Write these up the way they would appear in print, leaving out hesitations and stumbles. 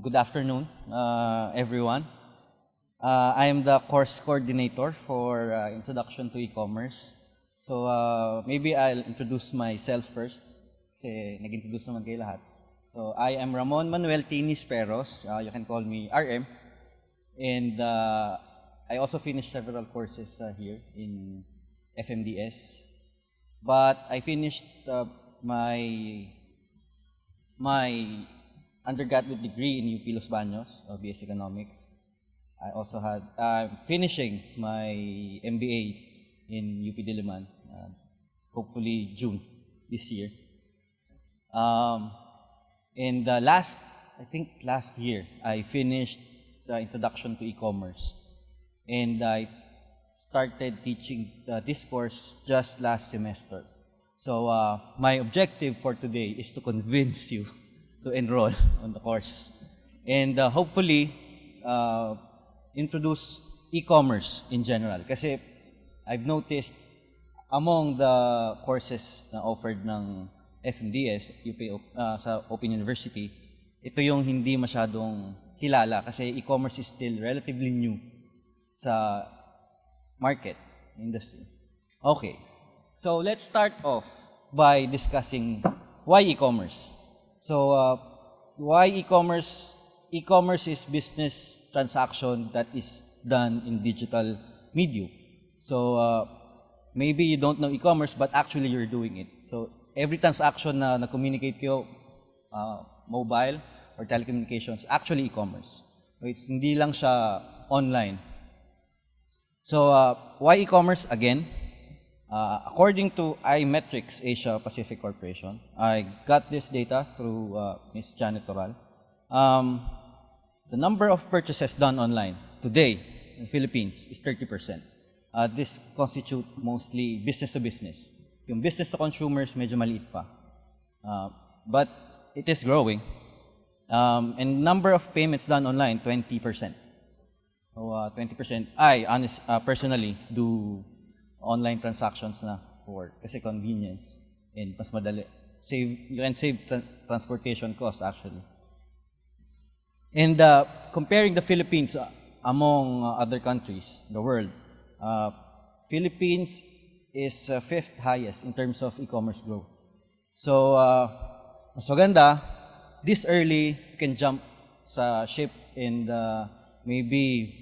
Good afternoon, everyone. I am the course coordinator for Introduction to E-Commerce. So maybe I'll introduce myself first kasi nag-introduce naman kayo lahat. So I am Ramon Manuel Tinis Peros. You can call me RM. And I also finished several courses here in FMDS. But I finished my undergraduate degree in UP Los Baños, BS Economics. I also had finishing my MBA in UP Diliman, hopefully June this year. And last year, I finished the Introduction to E-Commerce, and I started teaching this course just last semester. So my objective for today is to convince you to enroll on the course and hopefully introduce e-commerce in general. Kasi I've noticed among the courses na offered ng FMDS sa Open University, ito yung hindi masyadong kilala kasi e-commerce is still relatively new sa market industry. Okay, so let's start off by discussing why e-commerce. So, why e-commerce? E-commerce is business transaction that is done in digital medium. So, maybe you don't know e-commerce, but actually you're doing it. So, every transaction na communicate kayo, mobile or telecommunications, actually e-commerce. So, it's hindi lang siya online. So, why e-commerce again? According to iMetrics Asia Pacific Corporation, I got this data through Ms. Janet Toral. The number of purchases done online today in the Philippines is 30%. This constitutes mostly business to business. Yung business to consumers, medyo maliit pa. But it is growing. And number of payments done online, 20%. So 20%. I personally do online transactions na for kasi convenience and mas madali. You can save transportation cost actually. And comparing the Philippines among other countries in the world, Philippines is fifth highest in terms of e-commerce growth. So mas maganda, this early you can jump sa ship and maybe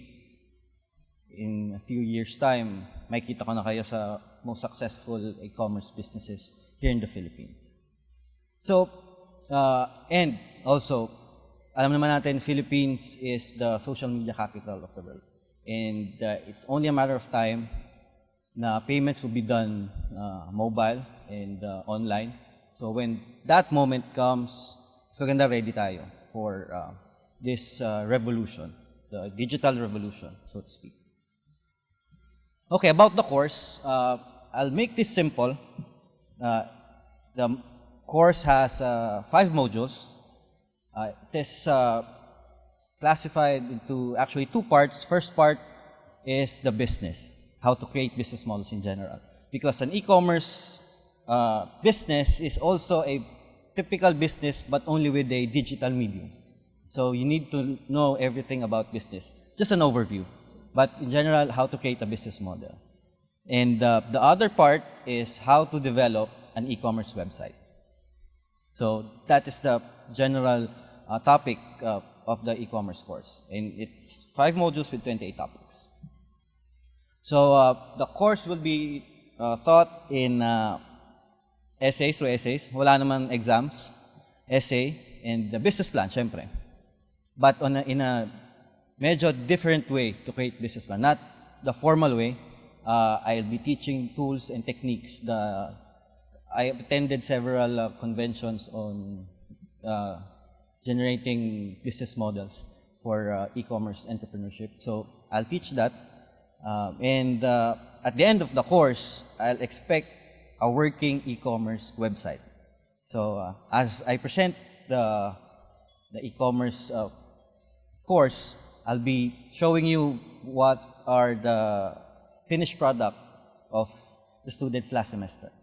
in a few years time, makikita ko na kayo sa most successful e-commerce businesses here in the Philippines. So, and also, alam naman natin, Philippines is the social media capital of the world. And it's only a matter of time na payments will be done mobile and online. So when that moment comes, so ganda ready tayo for this revolution, the digital revolution, so to speak. Okay, about the course, I'll make this simple. The course has 5 modules. It is classified into actually 2 parts. First part is the business, how to create business models in general. Because an e-commerce business is also a typical business, but only with a digital medium. So you need to know everything about business. Just an overview. But in general, how to create a business model. And the other part is how to develop an e-commerce website. So that is the general topic of the e-commerce course. And it's 5 modules with 28 topics. So the course will be taught in essays. Wala naman exams. Essay and the business plan, syempre. But in a medyo different way to create business plan, not the formal way. I'll be teaching tools and techniques. I have attended several conventions on generating business models for e-commerce entrepreneurship. So I'll teach that. And at the end of the course, I'll expect a working e-commerce website. So as I present the e-commerce course, I'll be showing you what are the finished product of the students last semester.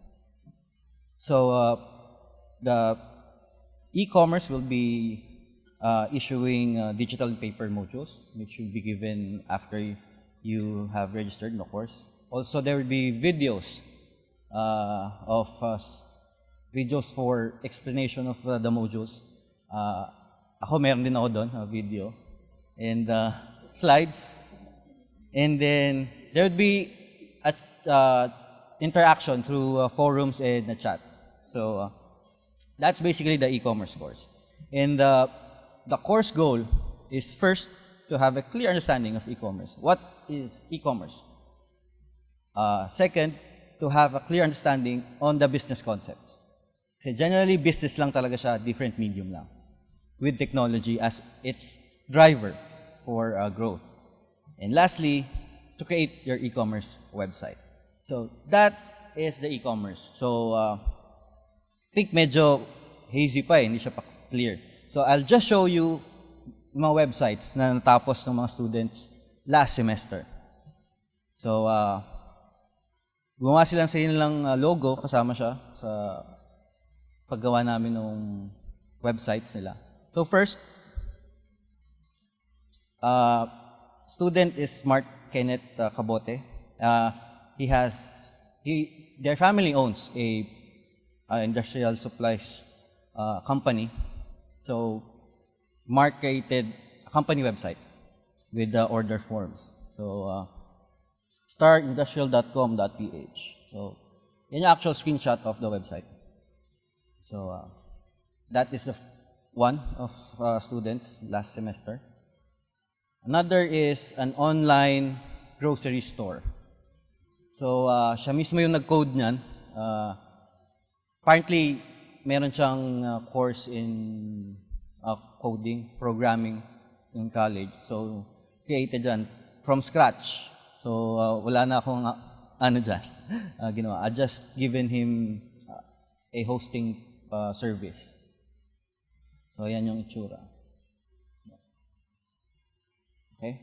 So the e-commerce will be issuing digital and paper modules, which will be given after you have registered in the course. Also, there will be videos videos for explanation of the modules. Ako, meron din ako doon, video. And slides. And then, there would be interaction through forums and the chat. So, that's basically the e-commerce course. And the course goal is first to have a clear understanding of e-commerce. What is e-commerce? Second, to have a clear understanding on the business concepts. Kasi generally, business lang talaga siya, different medium lang, with technology as its driver for growth. And lastly, to create your e-commerce website. So, that is the e-commerce. So, I think medyo hazy pa hindi siya pa clear. So, I'll just show you mga websites na natapos ng mga students last semester. So, gumawa silang sa nilang logo, kasama siya sa paggawa namin ng websites nila. So first, student is Mark Kenneth Cabote. Their family owns a industrial supplies company. So Mark created a company website with the order forms. So startindustrial.com.ph. So yan yung actual screenshot of the website. So that is one of students last semester. Another is an online grocery store. So siya mismo yung nag-code niyan. Apparently, meron siyang course in coding, programming in college. So created yan from scratch. So wala na akong dyan ginawa. I just given him a hosting service. So, yan yung itsura. Okay?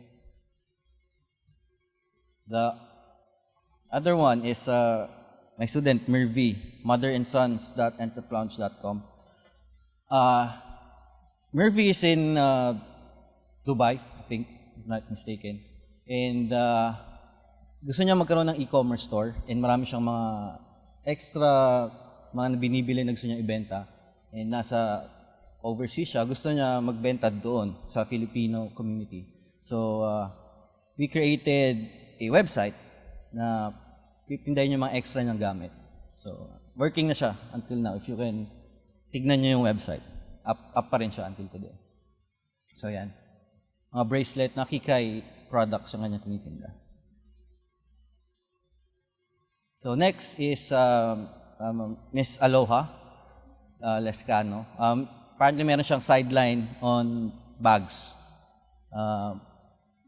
The other one is my student, Mervi, motherandsons.entreplounge.com. Mervi is in Dubai, I think, if not mistaken. And gusto niya magkaroon ng e-commerce store and marami siyang mga extra mga binibili na gusto niya ibenta. And nasa overseas siya, gusto niya magbenta doon sa Filipino community. So, we created a website na pipindahin yung mga extra niyang gamit. So, working na siya until now. If you can, tignan niyo yung website. Up pa rin siya until today. So, yan. Mga bracelet na Kikay products ang kanya tinitinda. So, next is Miss Aloha Lescano. Apparently, meron siyang sideline on bags.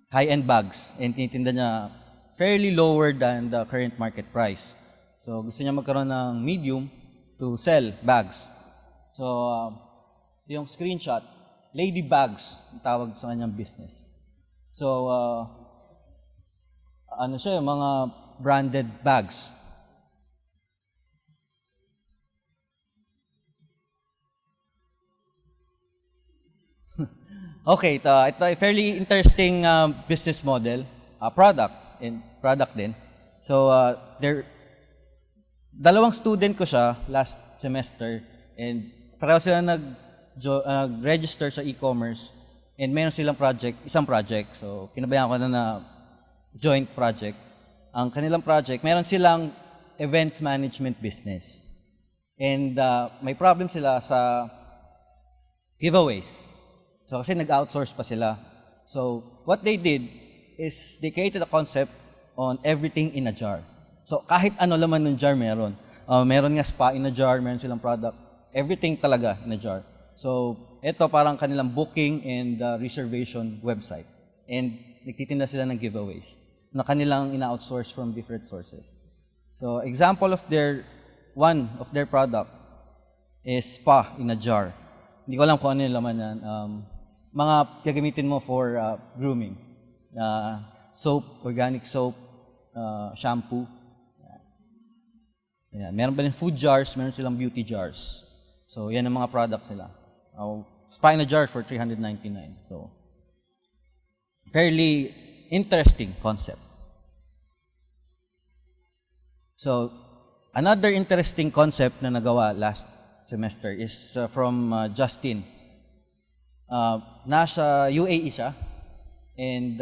High-end bags. And tinitinda niya fairly lower than the current market price. So, gusto niya magkaroon ng medium to sell bags. So, yung screenshot, lady bags, ang tawag sa kanyang business. So, yung mga branded bags. Okay, ito a fairly interesting business model, product din. So, dalawang student ko siya last semester and pareho sila nag-register sa e-commerce and meron silang isang project. So, pinabayaan ko na joint project. Ang kanilang project, meron silang events management business. And may problem sila sa giveaways. So, kasi nag-outsource pa sila. So, what they did is they created a concept on everything in a jar. So, kahit ano laman ng jar meron. Meron nga spa in a jar, meron silang product. Everything talaga in a jar. So, ito parang kanilang booking and reservation website. And nagtitinda sila ng giveaways na kanilang ina-outsource from different sources. So, example of one of their product is spa in a jar. Hindi ko alam kung ano yung laman yan. Mga gagamitin mo for grooming. Soap, organic soap, shampoo. Ayan. Meron pa rin food jars, meron silang beauty jars. So, yan ang mga products nila. spa in a jar for 399. So, fairly interesting concept. So, another interesting concept na nagawa last semester is from Justin. Nasa UAE siya, and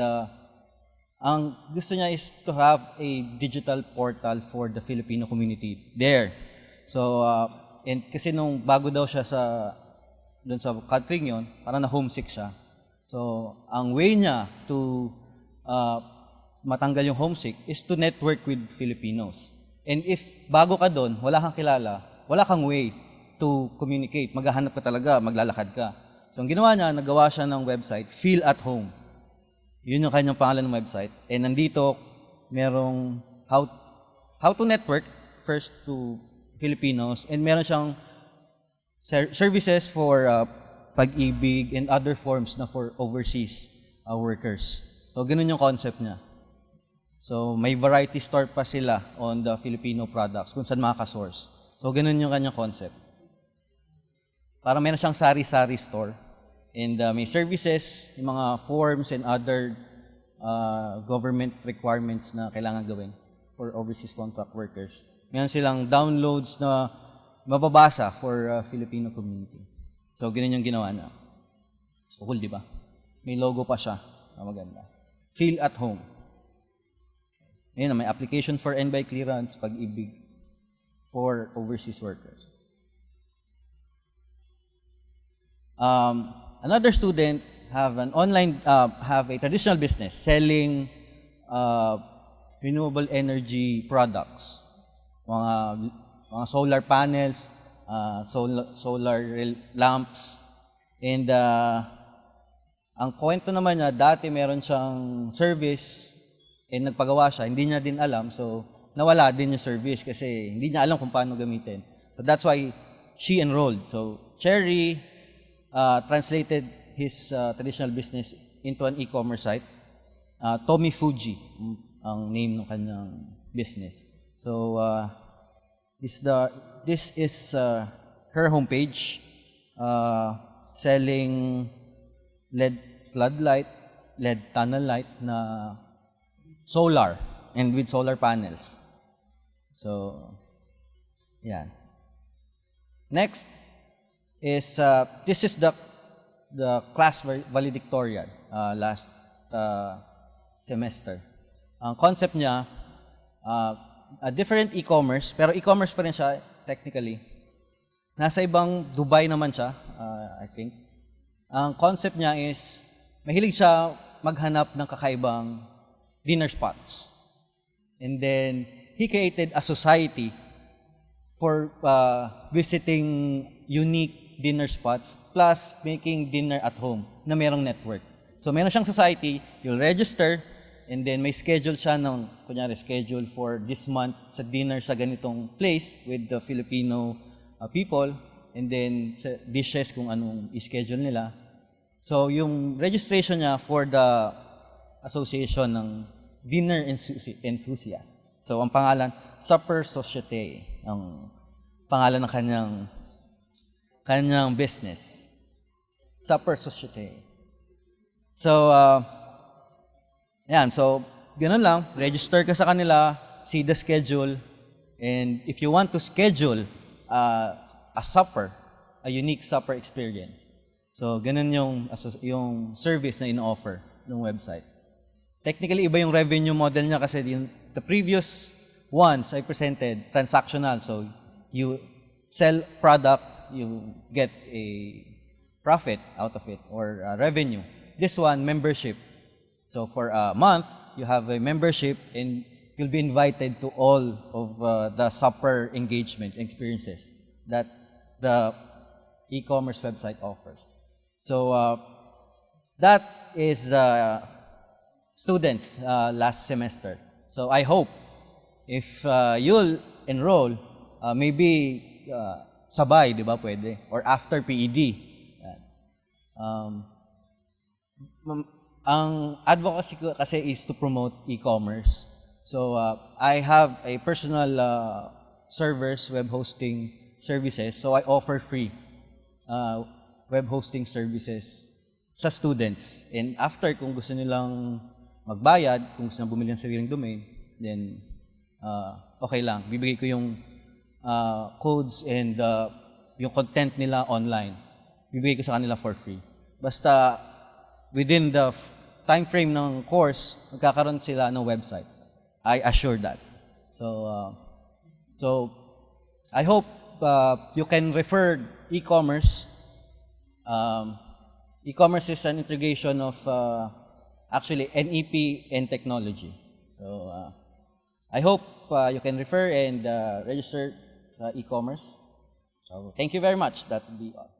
ang gusto niya is to have a digital portal for the Filipino community there. So, and kasi nung bago daw siya doon sa country yun, parang na-homesick siya. So, ang way niya to matanggal yung homesick is to network with Filipinos. And if bago ka doon, wala kang kilala, wala kang way to communicate. Maghahanap ka talaga, maglalakad ka. So, ang ginawa niya, nagawa siya ng website, Feel at Home. Yun yung kanyang pangalan ng website. And nandito, merong how to network first to Filipinos. And meron siyang services for pag-ibig and other forms na for overseas workers. So, ganun yung concept niya. So, may variety store pa sila on the Filipino products kung saan makaka-source. So, ganun yung kanyang concept. Para meron siyang sari-sari store. And may services, yung mga forms and other government requirements na kailangan gawin for overseas contract workers. Meron silang downloads na mababasa for Filipino community. So, ganun yung ginawa na. So, cool, di ba? May logo pa siya. Maganda. Feel at home. Ayun, may application for NBI clearance, pag-ibig for overseas workers. Another student have a traditional business selling renewable energy products, mga solar panels, solar lamps, and ang kwento naman niya, dati meron siyang service and nagpagawa siya, hindi niya din alam, so nawala din yung service kasi hindi niya alam kung paano gamitin. So that's why she enrolled. So Cherry translated his traditional business into an e-commerce site. Tommy Fuji ang name ng kanyang business. So this is her homepage, selling LED floodlight, LED tunnel light na solar and with solar panels. So, yan. Next is this is the class valedictorian last semester. Ang concept niya, a different e-commerce, pero e-commerce pa rin siya technically. Nasa ibang Dubai naman siya, I think. Ang concept niya is mahilig siya maghanap ng kakaibang dinner spots. And then, he created a society for visiting unique dinner spots plus making dinner at home na merong network. So, meron siyang society, you'll register, and then may schedule siya ng, kunyari, schedule for this month sa dinner sa ganitong place with the Filipino people, and then sa dishes kung anong i-schedule nila. So, yung registration niya for the association ng dinner enthusiasts. So, ang pangalan, Supper Societe, ang pangalan ng kanyang business. Supper Societe. So, yan. So, ganun lang. Register ka sa kanila, see the schedule, and if you want to schedule a supper, a unique supper experience. So, ganun yung service na in-offer ng website. Technically, iba yung revenue model niya kasi the previous ones I presented, transactional. So, you sell product, you get a profit out of it or revenue. This one, membership. So, for a month, you have a membership and you'll be invited to all of the supper engagements, experiences that the e-commerce website offers. So, that is the students last semester. So I hope if you'll enroll, maybe sabay, di ba, pwede? Or after PED. Ang advocacy ko kasi is to promote e-commerce. So I have a personal servers, web hosting services, so I offer free. web hosting services sa students. And after, kung gusto nilang magbayad, kung gusto nilang bumili ng sariling domain, then okay lang. Bibigay ko yung codes and yung content nila online. Bibigay ko sa kanila for free. Basta within the time frame ng course, magkakaroon sila ng website. I assure that. So I hope you can refer e-commerce. E-commerce is an integration of actually NEP and technology. So I hope you can refer and register sa e-commerce. So thank you very much. That will be all.